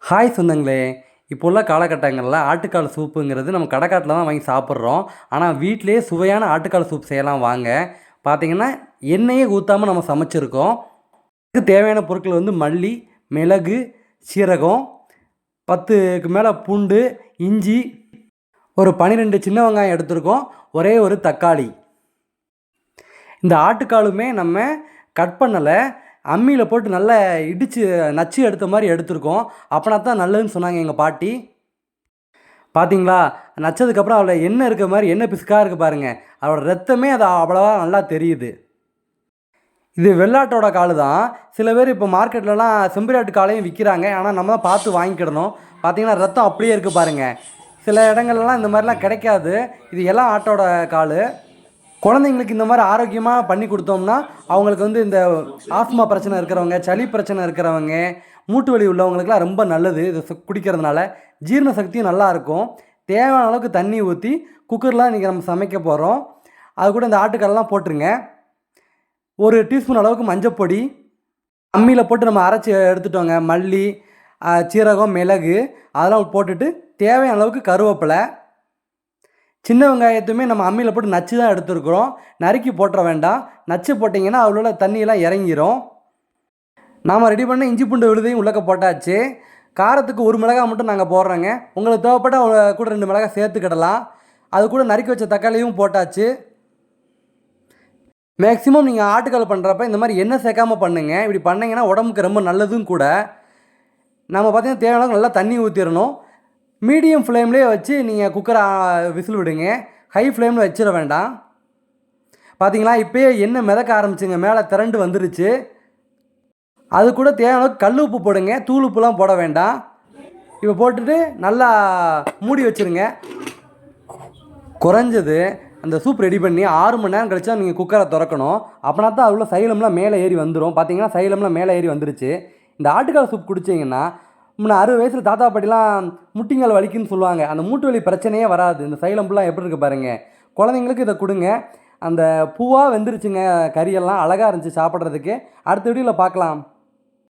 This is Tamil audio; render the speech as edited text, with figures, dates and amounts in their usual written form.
ஹாய் சொந்தங்களே, இப்போ உள்ள காலகட்டங்களில் ஆட்டுக்கால் சூப்புங்கிறது நம்ம கடைக்காட்டில் தான் வாங்கி சாப்பிட்றோம். ஆனால் வீட்டிலேயே சுவையான ஆட்டுக்கால் சூப் செய்யலாம் வாங்க. பார்த்தீங்கன்னா எண்ணெயே ஊற்றாமல் நம்ம சமைச்சிருக்கோம். இதுக்கு தேவையான பொருட்கள் வந்து மல்லி, மிளகு, சீரகம், 10க்கு மேலே பூண்டு, இஞ்சி, ஒரு 12 சின்ன வெங்காயம் எடுத்திருக்கோம், ஒரே ஒரு தக்காளி. இந்த ஆட்டுக்காலுமே நம்ம கட் பண்ணலை, அம்மியில் போட்டு நல்லா இடித்து நச்சு எடுத்த மாதிரி எடுத்திருக்கோம். அப்போனா தான் நல்லதுன்னு சொன்னாங்க எங்கள் பாட்டி. பார்த்தீங்களா, நச்சதுக்கப்புறம் அதில் எண்ணெய் இருக்க மாதிரி எண்ணெய் பிசுக்காக இருக்குது பாருங்கள். அதோட ரத்தமே அது அவ்வளோவா நல்லா தெரியுது. இது வெள்ளாட்டோட காலு தான். சில பேர் இப்போ மார்க்கெட்லலாம் செம்பரியாட்டு காலையும் விற்கிறாங்க. ஆனால் நம்ம தான் பார்த்து வாங்கிக்கிடணும். பார்த்தீங்கன்னா ரத்தம் அப்படியே இருக்குது பாருங்கள். சில இடங்கள்லாம் இந்த மாதிரிலாம் கிடைக்காது. இது எல்லாம் ஆட்டோட காலு. குழந்தைங்களுக்கு இந்த மாதிரி ஆரோக்கியமாக பண்ணி கொடுத்தோம்னா அவங்களுக்கு வந்து இந்த ஆஸ்மா பிரச்சனை இருக்கிறவங்க, சளி பிரச்சனை இருக்கிறவங்க, மூட்டு வலி உள்ளவங்களுக்குலாம் ரொம்ப நல்லது. இது குடிக்கிறதுனால ஜீரண சக்தியும் நல்லாயிருக்கும். தேவையான அளவுக்கு தண்ணி ஊற்றி குக்கர்லாம் இன்றைக்கி நம்ம சமைக்க போகிறோம். அது கூட இந்த ஆட்டுக்காலெலாம் போட்டுருங்க. ஒரு டீஸ்பூன் அளவுக்கு மஞ்சப்பொடி, அம்மியில் போட்டு நம்ம அரைச்சி எடுத்துட்டோங்க. மல்லி, சீரகம், மிளகு அதெல்லாம் போட்டுட்டு தேவையான அளவுக்கு கருவேப்பிலை, சின்ன வெங்காயத்தையுமே நம்ம அம்மியில் போட்டு நச்சு தான் எடுத்துருக்குறோம். நறுக்கி போட்டுற வேண்டாம். நச்சு போட்டிங்கன்னா அதில் உள்ள தண்ணியெல்லாம் இறங்கிரும். நாம் ரெடி பண்ண இஞ்சி பூண்டு விழுதையும் உள்ளக்க போட்டாச்சு. காரத்துக்கு ஒரு மிளகாய் மட்டும் நாங்கள் போடுறோங்க. உங்களுக்கு தேவைப்பட்டால் கூட 2 மிளகாய் சேர்த்துக்கிடலாம். அது கூட நறுக்கி வச்ச தக்காளியும் போட்டாச்சு. மேக்ஸிமம் நீங்கள் ஆட்டுக்கால் பண்ணுறப்ப இந்த மாதிரி எண்ணெய் சேர்க்காமல் பண்ணுங்கள். இப்படி பண்ணிங்கன்னா உடம்புக்கு ரொம்ப நல்லதும் கூட. நம்ம பார்த்திங்கன்னா தேவையான அளவுக்கு நல்லா தண்ணி ஊற்றிடணும். மீடியம் ஃப்ளேம்லேயே வச்சு நீங்கள் குக்கரை விசில் விடுங்க. ஹை ஃப்ளேமில் வச்சிட வேண்டாம். பார்த்தீங்களா, இப்போயே எண்ணெய் மிதக்க ஆரம்பிச்சுங்க, மேலே திரண்டு வந்துருச்சு. அது கூட தேவையான அளவுக்கு கல் உப்பு போடுங்க, தூள் உப்புலாம் போட வேண்டாம். இப்போ போட்டுட்டு நல்லா மூடி வச்சுருங்க. குறைஞ்சது அந்த சூப் ரெடி பண்ணி 6 மணி நேரம் கழிச்சு தான் நீங்கள் குக்கரை திறக்கணும். அப்படின்னா தான் அவ்வளோ சைலம்லாம் மேலே ஏறி வந்துடும். பார்த்தீங்கன்னா சைலம்லாம் மேலே ஏறி வந்துருச்சு. இந்த ஆட்டுக்கால் சூப் குடிச்சிங்கன்னா முன்ன 60 வயசில் தாத்தா பாட்டிலாம் முட்டிங்கால் வலிக்குன்னு சொல்லுவாங்க. அந்த மூட்டு வலி பிரச்சனையே வராது. இந்த சைலம்லாம் எப்படி இருக்குது பாருங்கள். குழந்தைங்களுக்கு இதை கொடுங்க. அந்த பூவாக வெந்துருச்சுங்க, கறியெல்லாம் அழகாக இருந்துச்சு சாப்பிட்றதுக்கு. அடுத்த வீடியோவில் பார்க்கலாம்.